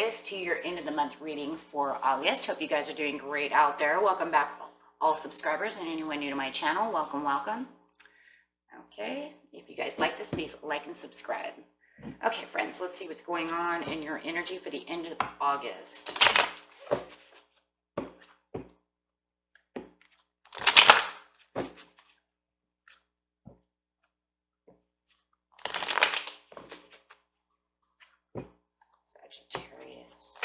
Sagittarius, to your end of the month reading for August. Hope you guys are doing great out there. Welcome back, all subscribers, and anyone new to my channel. Welcome, welcome. Okay, if you guys like this, please like and subscribe. Okay, friends, let's see what's going on in your energy for the end of August. Sagittarius.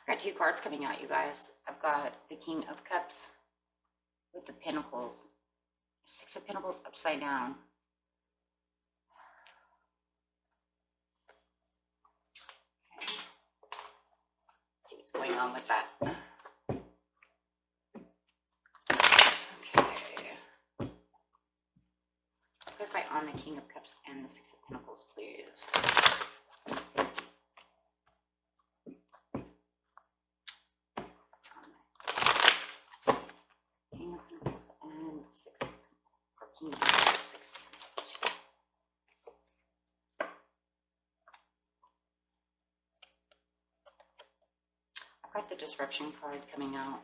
I got two cards coming out, you guys. I've got the King of Cups with the Pentacles. Six of Pentacles upside down. Going on with that. Okay. Clarify on the King of Cups and the Six of Pentacles, please. King of Pentacles and Six of Pentacles. Or King of Pentacles, Six of Pentacles. Got the Disruption card coming out.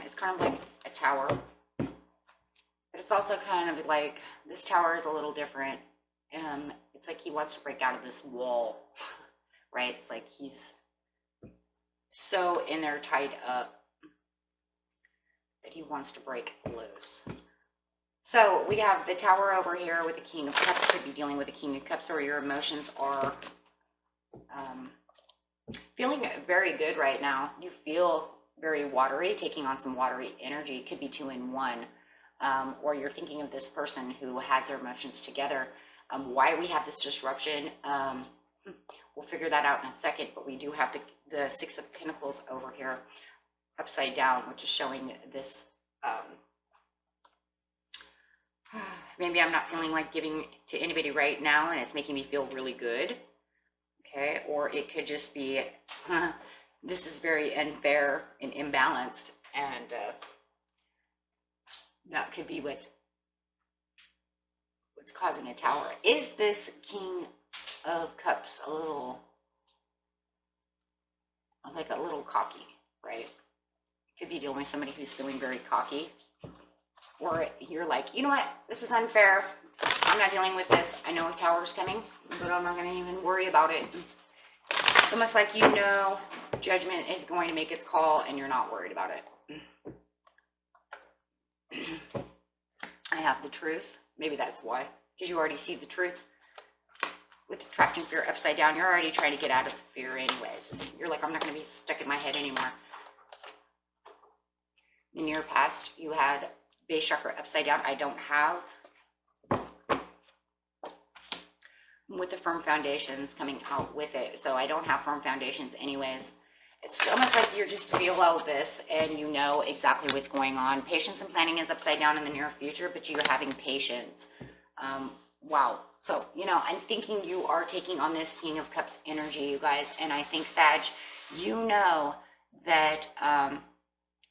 It's kind of like a tower, but it's also kind of like, this tower is a little different. It's like he wants to break out of this wall, right? It's like he's so in there tied up that he wants to break loose. So we have the tower over here with the King of Cups. Could be dealing with the King of Cups, or your emotions are feeling very good right now. You feel very watery, taking on some watery energy. Could be 2 in 1. Or you're thinking of this person who has their emotions together. Why we have this disruption, we'll figure that out in a second. But we do have the Six of Pentacles over here upside down, which is showing this. Maybe I'm not feeling like giving to anybody right now, and it's making me feel really good. Okay, or it could just be, this is very unfair and imbalanced, and that could be what's causing a tower. Is this King of Cups a little, like a little cocky, right? Could be dealing with somebody who's feeling very cocky, or you're like, you know what, this is unfair. I'm not dealing with this. I know a tower's coming, but I'm not going to even worry about it. It's almost like, you know, judgment is going to make its call and you're not worried about it. I have the Truth. Maybe that's why. Because you already see the truth. With the Trapped in Fear upside down, you're already trying to get out of the fear anyways. You're like, I'm not going to be stuck in my head anymore. In your past, you had base chakra upside down. I don't have. With the firm foundations coming out with it. So I don't have firm foundations anyways. It's almost like you just feel all this and you know exactly what's going on. Patience and planning is upside down in the near future, but you're having patience. Wow. So, you know, I'm thinking you are taking on this King of Cups energy, you guys. And I think, Sag, you know that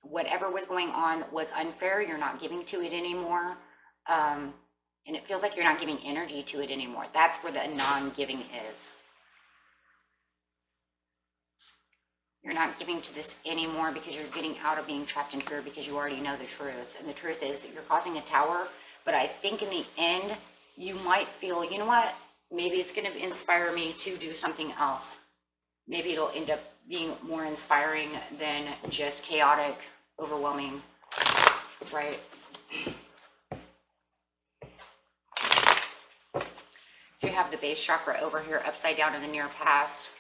whatever was going on was unfair. You're not giving to it anymore. And it feels like you're not giving energy to it anymore. That's where the non-giving is. You're not giving to this anymore because you're getting out of being trapped in fear, because you already know the truth. And the truth is that you're causing a tower. But I think in the end, you might feel, you know what? Maybe it's going to inspire me to do something else. Maybe it'll end up being more inspiring than just chaotic, overwhelming, right? So you have the base chakra over here upside down in the near past,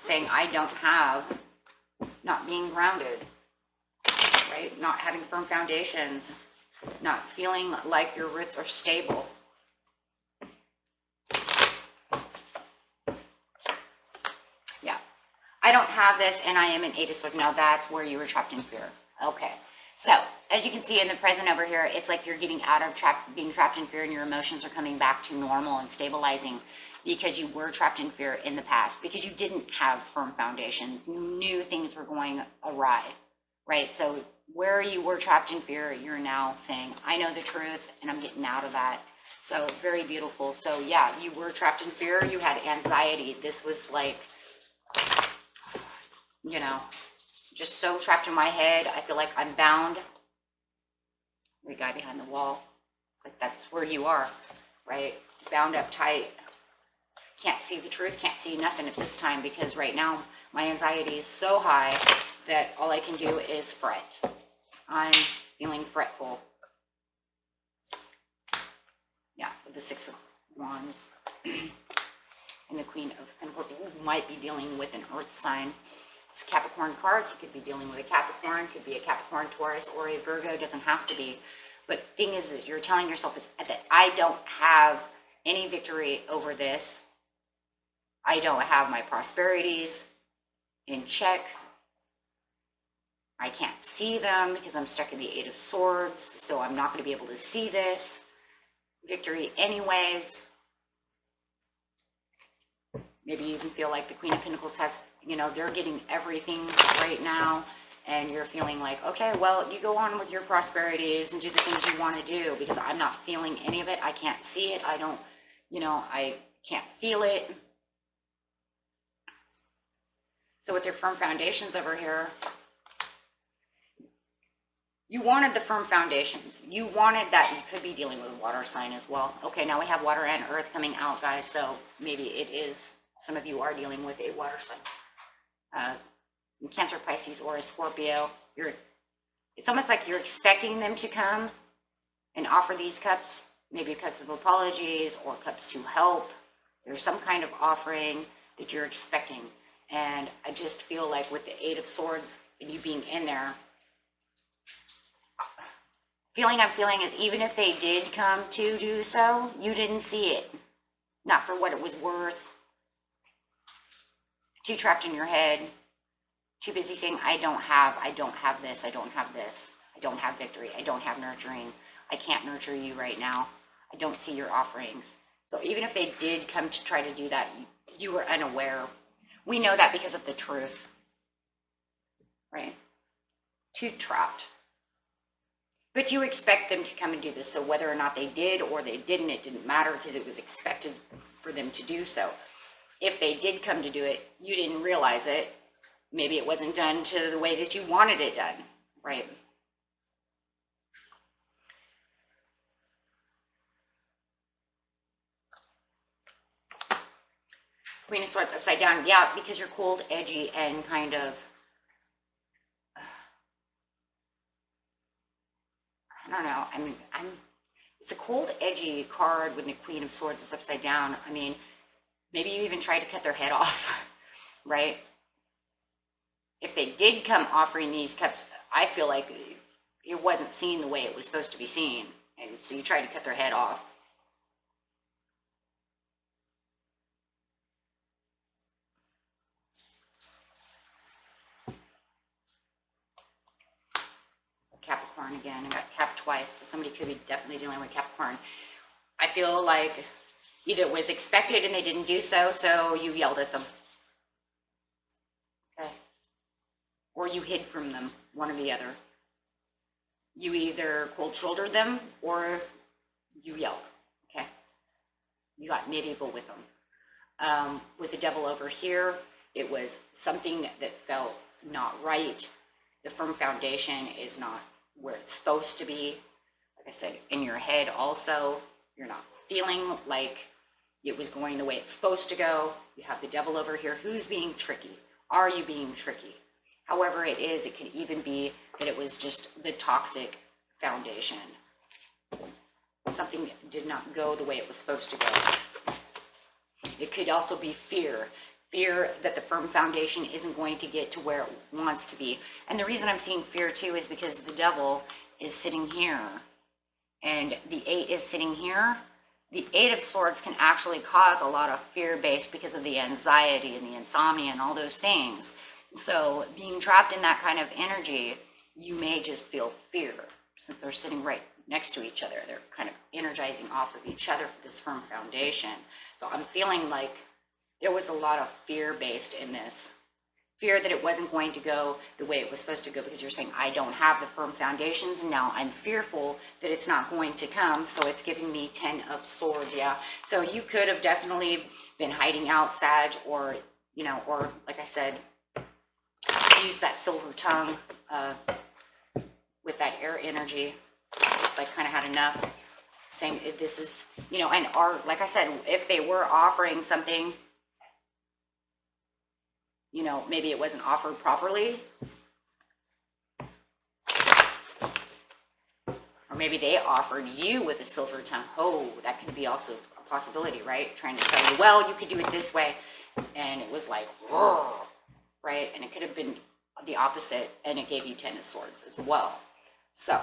saying, I don't have, not being grounded, right? Not having firm foundations, not feeling like your roots are stable. Yeah, I don't have this and I am an 8 of Swords. Now that's where you were trapped in fear. Okay. So, as you can see in the present over here, it's like you're getting out of being trapped in fear, and your emotions are coming back to normal and stabilizing, because you were trapped in fear in the past, because you didn't have firm foundations. You knew things were going awry, right? So where you were trapped in fear, you're now saying, I know the truth and I'm getting out of that. So very beautiful. So yeah, you were trapped in fear. You had anxiety. This was like, you know, just so trapped in my head. I feel like I'm bound. The guy behind the wall. It's like, that's where you are, right? Bound up tight. Can't see the truth, can't see nothing at this time, because right now my anxiety is so high that all I can do is fret. I'm feeling fretful. Yeah, with the Six of Wands and the Queen of Pentacles. You might be dealing with an earth sign. It's Capricorn cards. You could be dealing with a Capricorn, could be a Capricorn, Taurus, or a Virgo. It doesn't have to be. But the thing is you're telling yourself is that I don't have any victory over this. I don't have my prosperities in check. I can't see them because I'm stuck in the Eight of Swords, so I'm not going to be able to see this victory anyways. Maybe you even feel like the Queen of Pentacles has, you know, they're getting everything right now, and you're feeling like, okay, well, you go on with your prosperities and do the things you want to do, because I'm not feeling any of it. I can't see it. I don't, you know, I can't feel it. So with your firm foundations over here, you wanted the firm foundations. You wanted that. You could be dealing with a water sign as well. Okay, now we have water and earth coming out, guys. So maybe it is, some of you are dealing with a water sign. Cancer, Pisces, or a Scorpio. It's almost like you're expecting them to come and offer these cups. Maybe cups of apologies or cups to help. There's some kind of offering that you're expecting. And I just feel like with the Eight of Swords and you being in there, feeling I'm feeling is even if they did come to do so, you didn't see it. Not for what it was worth. Too trapped in your head. Too busy saying, I don't have this, I don't have this. I don't have victory. I don't have nurturing. I can't nurture you right now. I don't see your offerings. So even if they did come to try to do that, you were unaware. We know that because of the truth, right? Too trapped. But you expect them to come and do this. So whether or not they did or they didn't, it didn't matter because it was expected for them to do so. If they did come to do it, you didn't realize it. Maybe it wasn't done to the way that you wanted it done, right? Queen of Swords upside down. Yeah, because you're cold, edgy, and kind of, I don't know. I mean, it's a cold, edgy card when the Queen of Swords is upside down. I mean, maybe you even tried to cut their head off, right? If they did come offering these cups, I feel like it wasn't seen the way it was supposed to be seen. And so you tried to cut their head off. Capricorn again. I got Cap twice, so somebody could be definitely dealing with Capricorn. I feel like either it was expected and they didn't do so, so you yelled at them. Okay. Or you hid from them, one or the other. You either cold-shouldered them or you yelled, okay? You got medieval with them. With the Devil over here, it was something that felt not right. The firm foundation is not where it's supposed to be. Like I said, in your head also, you're not feeling like it was going the way it's supposed to go. You have the Devil over here. Who's being tricky? Are you being tricky? However it is, it could even be that it was just the toxic foundation. Something did not go the way it was supposed to go. It could also be fear. Fear that the firm foundation isn't going to get to where it wants to be. And the reason I'm seeing fear too is because the Devil is sitting here and the 8 is sitting here. The 8 of Swords can actually cause a lot of fear based because of the anxiety and the insomnia and all those things. So being trapped in that kind of energy, you may just feel fear since they're sitting right next to each other. They're kind of energizing off of each other for this firm foundation. So I'm feeling like there was a lot of fear based in this. Fear that it wasn't going to go the way it was supposed to go, because you're saying, I don't have the firm foundations, and now I'm fearful that it's not going to come, so it's giving me 10 of Swords, yeah. So you could have definitely been hiding out, Sag, or, you know, or like I said, use that silver tongue with that air energy, just like kind of had enough. Saying this is, you know, and are, like I said, if they were offering something, you know, maybe it wasn't offered properly. Or maybe they offered you with a silver tongue. Oh, that could be also a possibility, right? Trying to tell you, well, you could do it this way. And it was like, whoa, right? And it could have been the opposite, and it gave you 10 of Swords as well. So,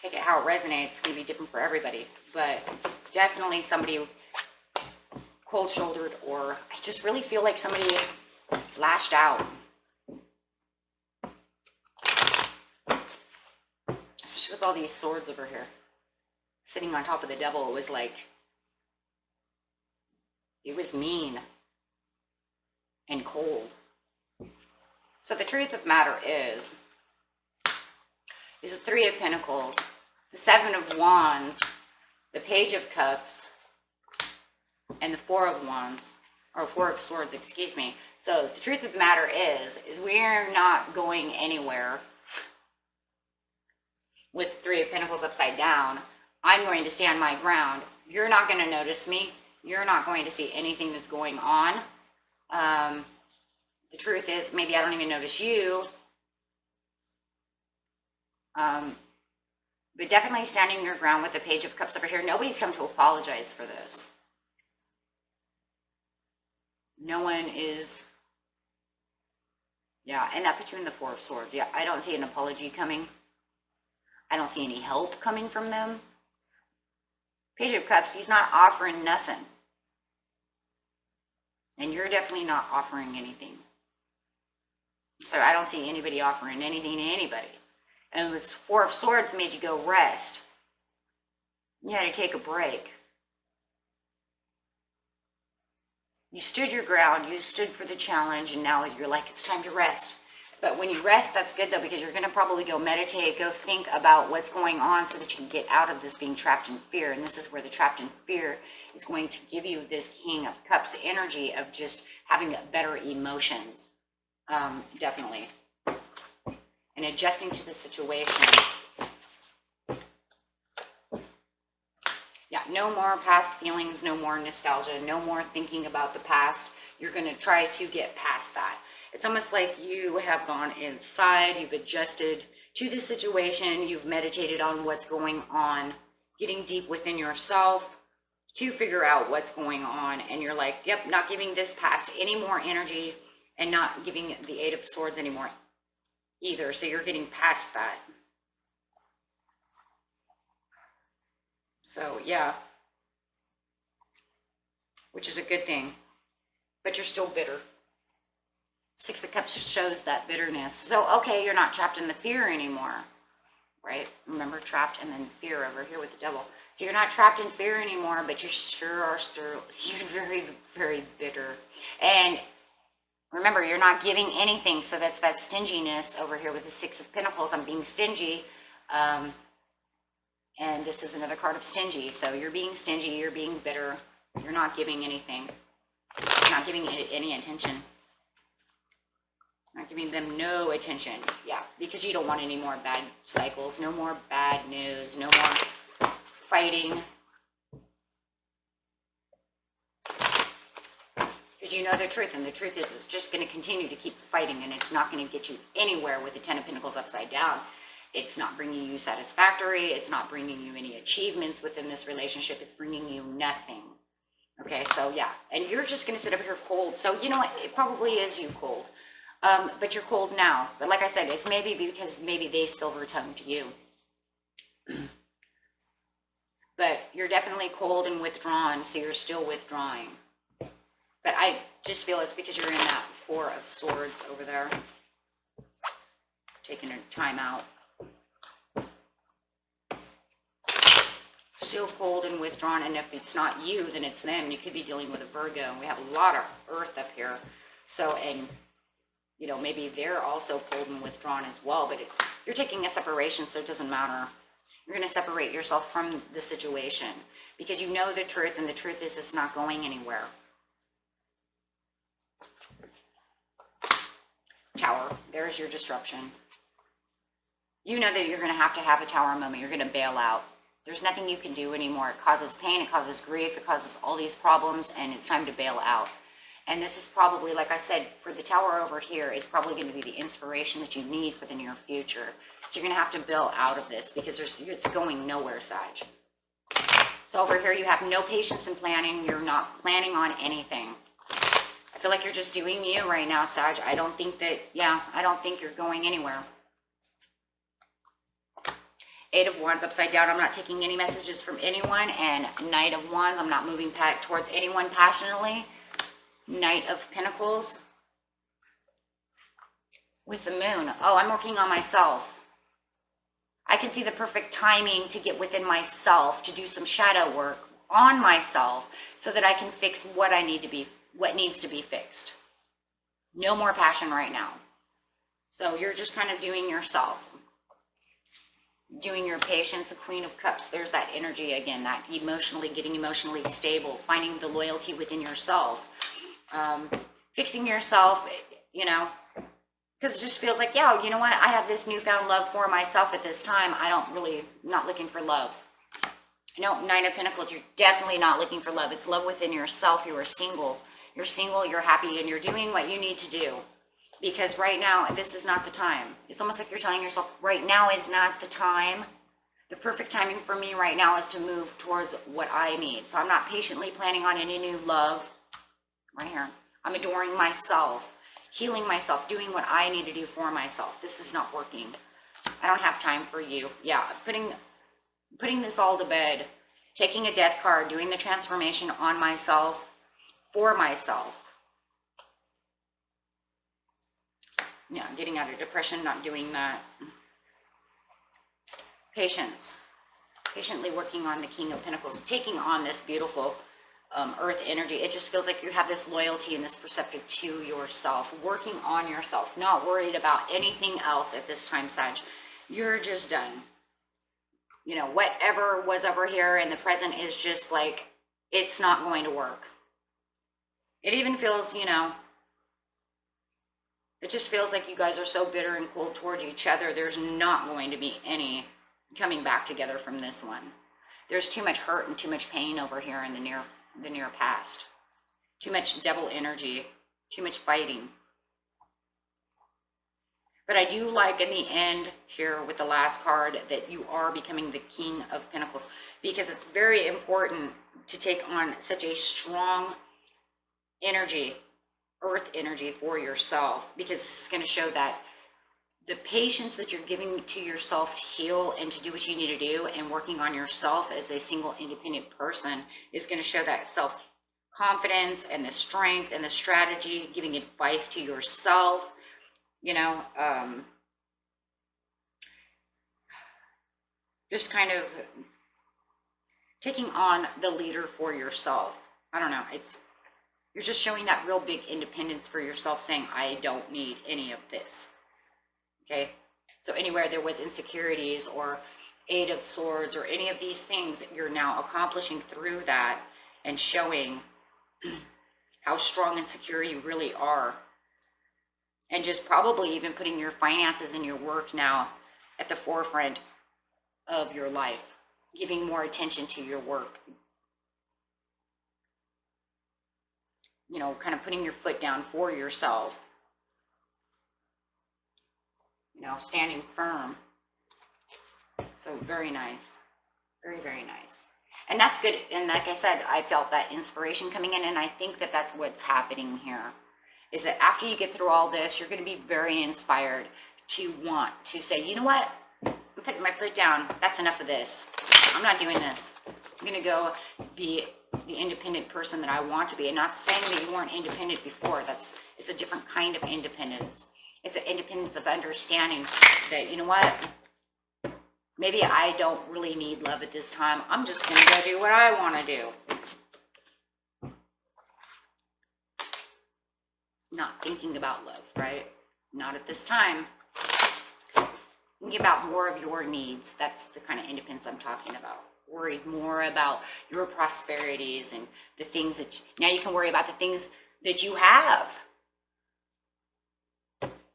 take it how it resonates. It's going to be different for everybody. But definitely somebody cold-shouldered, or I just really feel like somebody lashed out. Especially with all these swords over here. Sitting on top of the Devil, it was like, it was mean and cold. So the truth of the matter is the Three of Pentacles, the Seven of Wands, the Page of Cups, and the Four of Wands, or Four of Swords, excuse me. So the truth of the matter is we're not going anywhere with Three of Pentacles upside down. I'm going to stand my ground. You're not going to notice me. You're not going to see anything that's going on. The truth is, maybe I don't even notice you. But definitely standing your ground with the Page of Cups over here. Nobody's come to apologize for this. No one is. Yeah, and that puts you in the Four of Swords. Yeah, I don't see an apology coming. I don't see any help coming from them. Page of Cups, he's not offering nothing. And you're definitely not offering anything. So I don't see anybody offering anything to anybody. And this Four of Swords made you go rest. You had to take a break. You stood your ground, you stood for the challenge, and now you're like, it's time to rest. But when you rest, that's good though, because you're going to probably go meditate, go think about what's going on so that you can get out of this being trapped in fear. And this is where the trapped in fear is going to give you this King of Cups energy of just having better emotions. Definitely. And adjusting to the situation. Yeah, no more past feelings, no more nostalgia, no more thinking about the past. You're going to try to get past that. It's almost like you have gone inside, you've adjusted to the situation, you've meditated on what's going on, getting deep within yourself to figure out what's going on. And you're like, yep, not giving this past any more energy and not giving the Eight of Swords anymore either. So you're getting past that. So, yeah. Which is a good thing. But you're still bitter. Six of Cups just shows that bitterness. So, okay, you're not trapped in the fear anymore. Right? Remember, trapped and then fear over here with the Devil. So you're not trapped in fear anymore, but you sure are still, you're very, very bitter. And remember, you're not giving anything. So that's that stinginess over here with the Six of Pentacles. I'm being stingy. And this is another card of stingy. So you're being stingy, you're being bitter. You're not giving anything. You're not giving it any attention. Not giving them no attention. Yeah, because you don't want any more bad cycles, no more bad news, no more fighting. Because you know the truth, and the truth is it's just going to continue to keep fighting, and it's not going to get you anywhere with the Ten of Pentacles upside down. It's not bringing you satisfactory. It's not bringing you any achievements within this relationship. It's bringing you nothing. Okay, so yeah, and you're just going to sit up here cold. So you know what? It probably is you cold. But you're cold now. But like I said, it's maybe because maybe they silver-tongued you. But you're definitely cold and withdrawn, so you're still withdrawing. But I just feel it's because you're in that Four of Swords over there. taking a time out. Still cold and withdrawn, and if it's not you, then it's them. You could be dealing with a Virgo. We have a lot of earth up here. So, and, you know, maybe they're also cold and withdrawn as well, but you're taking a separation, so it doesn't matter. You're going to separate yourself from the situation because you know the truth, and the truth is it's not going anywhere. Tower, there's your disruption. You know that you're going to have a tower moment. You're going to bail out. There's nothing you can do anymore. It causes pain, it causes grief, it causes all these problems, and it's time to bail out. And this is probably, like I said, for the tower over here, is probably going to be the inspiration that you need for the near future. So you're going to have to bail out of this because it's going nowhere, Sag. So over here, you have no patience in planning. You're not planning on anything. I feel like you're just doing you right now, Sag. I don't think that, I don't think you're going anywhere. 8 of Wands upside down. I'm not taking any messages from anyone. And Knight of Wands. I'm not moving towards anyone passionately. Knight of Pentacles. With the Moon. Oh, I'm working on myself. I can see the perfect timing to get within myself, to do some shadow work on myself so that I can fix what needs to be fixed. No more passion right now. So you're just kind of doing yourself. Doing your patience, the Queen of Cups. There's that energy again, that getting emotionally stable, finding the loyalty within yourself, fixing yourself, you know, because it just feels like, yeah, you know what? I have this newfound love for myself at this time. Not looking for love. No, 9 of Pentacles, you're definitely not looking for love. It's love within yourself. You are single. You're single, you're happy, and you're doing what you need to do. Because right now, this is not the time. It's almost like you're telling yourself, right now is not the time. The perfect timing for me right now is to move towards what I need. So I'm not patiently planning on any new love. Right here. I'm adoring myself, healing myself, doing what I need to do for myself. This is not working. I don't have time for you. Yeah, putting this all to bed, taking a death card, doing the transformation on myself, for myself. Yeah, getting out of depression, not doing that. Patience. Patiently working on the King of Pentacles, taking on this beautiful earth energy. It just feels like you have this loyalty and this perceptive to yourself, working on yourself, not worried about anything else at this time, Sag. You're just done. You know, whatever was over here in the present is just like, it's not going to work. It even feels, you know, it just feels like you guys are so bitter and cold towards each other. There's not going to be any coming back together from this one. There's too much hurt and too much pain over here in the near past. Too much devil energy, too much fighting. But I do like in the end here with the last card that you are becoming the King of Pentacles, because it's very important to take on such a strong energy, earth energy for yourself, because this is going to show that the patience that you're giving to yourself to heal and to do what you need to do, and working on yourself as a single independent person, is going to show that self-confidence and the strength and the strategy, giving advice to yourself, you know, just kind of taking on the leader for yourself. I don't know, you're just showing that real big independence for yourself, saying, I don't need any of this. Okay, so anywhere there was insecurities or 8 of Swords or any of these things, you're now accomplishing through that and showing how strong and secure you really are. And just probably even putting your finances and your work now at the forefront of your life, giving more attention to your work. You know, kind of putting your foot down for yourself. You know, standing firm. So very nice. Very, very nice. And that's good. And like I said, I felt that inspiration coming in, and I think that that's what's happening here. Is that after you get through all this, you're going to be very inspired to want to say, you know what? I'm putting my foot down. That's enough of this. I'm not doing this. I'm going to go be the independent person that I want to be. And not saying that you weren't independent before. It's a different kind of independence. It's an independence of understanding that, you know what, maybe I don't really need love at this time. I'm just going to go do what I want to do. Not thinking about love, right? Not at this time. Think about more of your needs. That's the kind of independence I'm talking about. Worried more about your prosperities and the things that now you can worry about the things that you have.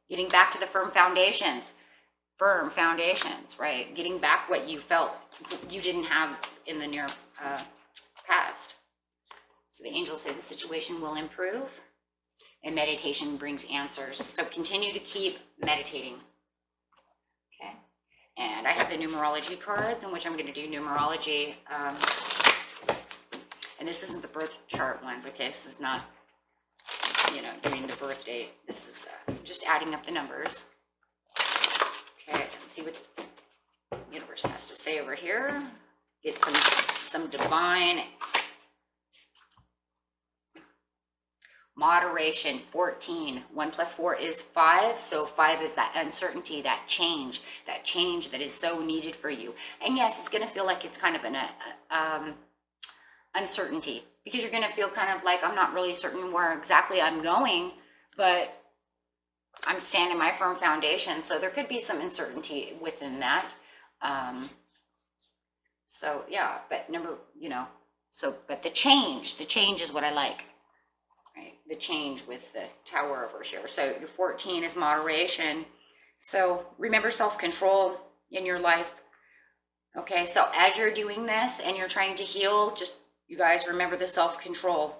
Getting back to the firm foundations, right? Getting back what you felt you didn't have in the near past. So the angels say the situation will improve, and meditation brings answers. So continue to keep meditating. Okay. And I have the numerology cards in which I'm going to do numerology. And this isn't the birth chart ones, okay? This is not, doing the birth date. This is just adding up the numbers. Okay, let's see what the universe has to say over here. Get some divine moderation. 14. 1 plus 4 is 5. So 5 is that uncertainty, that change that is so needed for you. And yes, it's going to feel like it's kind of an uncertainty, because you're going to feel kind of like, I'm not really certain where exactly I'm going, but I'm standing my firm foundation. So there could be some uncertainty within that. So yeah, but but the change is what I like, right? The change with the tower over here. So your 14 is moderation. So remember self-control in your life. Okay. So as you're doing this and you're trying to heal, just, you guys remember the self-control.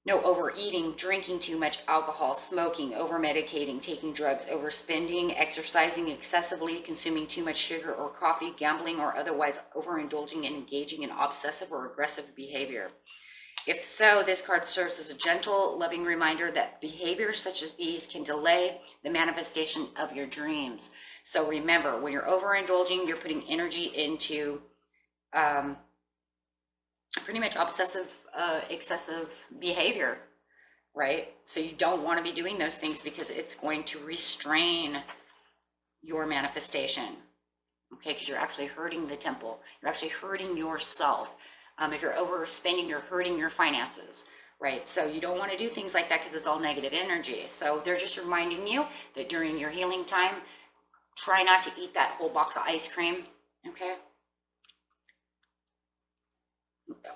No overeating, drinking too much alcohol, smoking, over-medicating, taking drugs, overspending, exercising excessively, consuming too much sugar or coffee, gambling, or otherwise overindulging and engaging in obsessive or aggressive behavior. If so, this card serves as a gentle, loving reminder that behaviors such as these can delay the manifestation of your dreams. So remember, when you're overindulging, you're putting energy into pretty much obsessive, excessive behavior, right? So you don't want to be doing those things because it's going to restrain your manifestation, okay? Because you're actually hurting the temple. You're actually hurting yourself. If you're overspending, you're hurting your finances, right? So you don't want to do things like that because it's all negative energy. So they're just reminding you that during your healing time, try not to eat that whole box of ice cream, okay?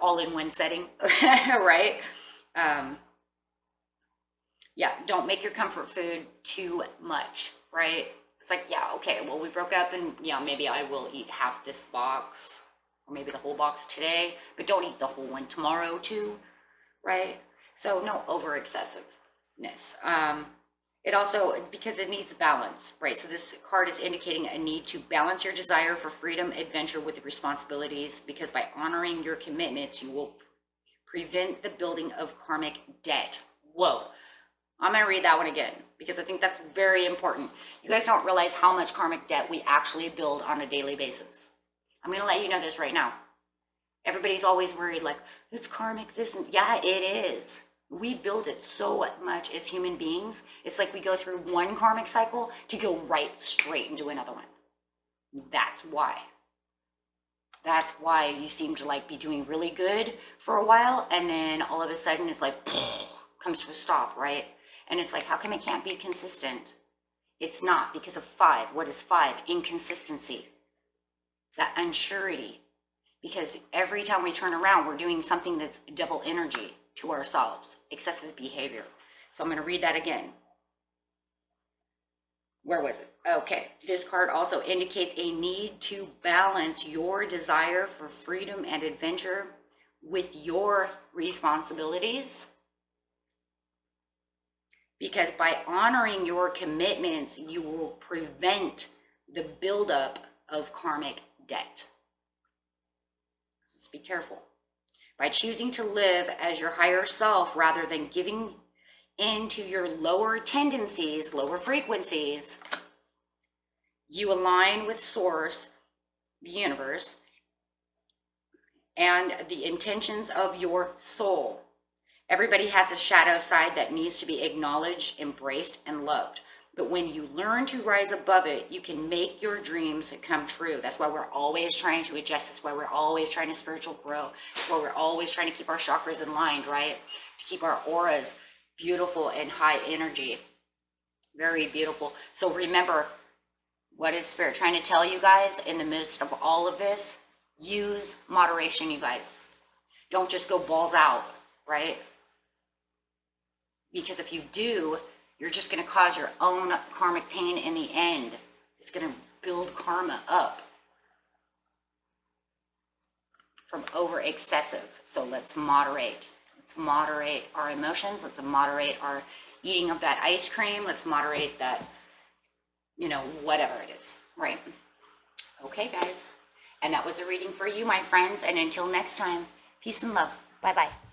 All in one setting, right? Yeah, don't make your comfort food too much, right? It's like, yeah, okay, well, we broke up and yeah, maybe I will eat half this box or maybe the whole box today, but don't eat the whole one tomorrow too, right? So no over excessiveness. It also, because it needs balance, right? So this card is indicating a need to balance your desire for freedom, adventure with the responsibilities, because by honoring your commitments, you will prevent the building of karmic debt. Whoa. I'm going to read that one again, because I think that's very important. You guys don't realize how much karmic debt we actually build on a daily basis. I'm going to let you know this right now. Everybody's always worried, like, it's karmic this, and yeah, it is. We build it so much as human beings. It's like we go through one karmic cycle to go right straight into another one. That's why. That's why you seem to like be doing really good for a while, and then all of a sudden it's like comes to a stop, right? And it's like, how come it can't be consistent? It's not, because of 5. What is 5? Inconsistency. That unsurety. Because every time we turn around, we're doing something that's double energy to ourselves, excessive behavior. So I'm going to read that again. Where was it? Okay. This card also indicates a need to balance your desire for freedom and adventure with your responsibilities. Because by honoring your commitments, you will prevent the buildup of karmic debt. Just be careful. By choosing to live as your higher self rather than giving in to your lower tendencies, lower frequencies, you align with Source, the universe, and the intentions of your soul. Everybody has a shadow side that needs to be acknowledged, embraced, and loved. But when you learn to rise above it, you can make your dreams come true. That's why we're always trying to adjust. That's why we're always trying to spiritual grow. That's why we're always trying to keep our chakras aligned, right? To keep our auras beautiful and high energy. Very beautiful. So remember, what is Spirit trying to tell you guys in the midst of all of this? Use moderation, you guys. Don't just go balls out, right? Because if you do, you're just going to cause your own karmic pain in the end. It's going to build karma up from over excessive. So let's moderate. Let's moderate our emotions. Let's moderate our eating of that ice cream. Let's moderate that, you know, whatever it is, right? Okay, guys. And that was a reading for you, my friends. And until next time, peace and love. Bye-bye.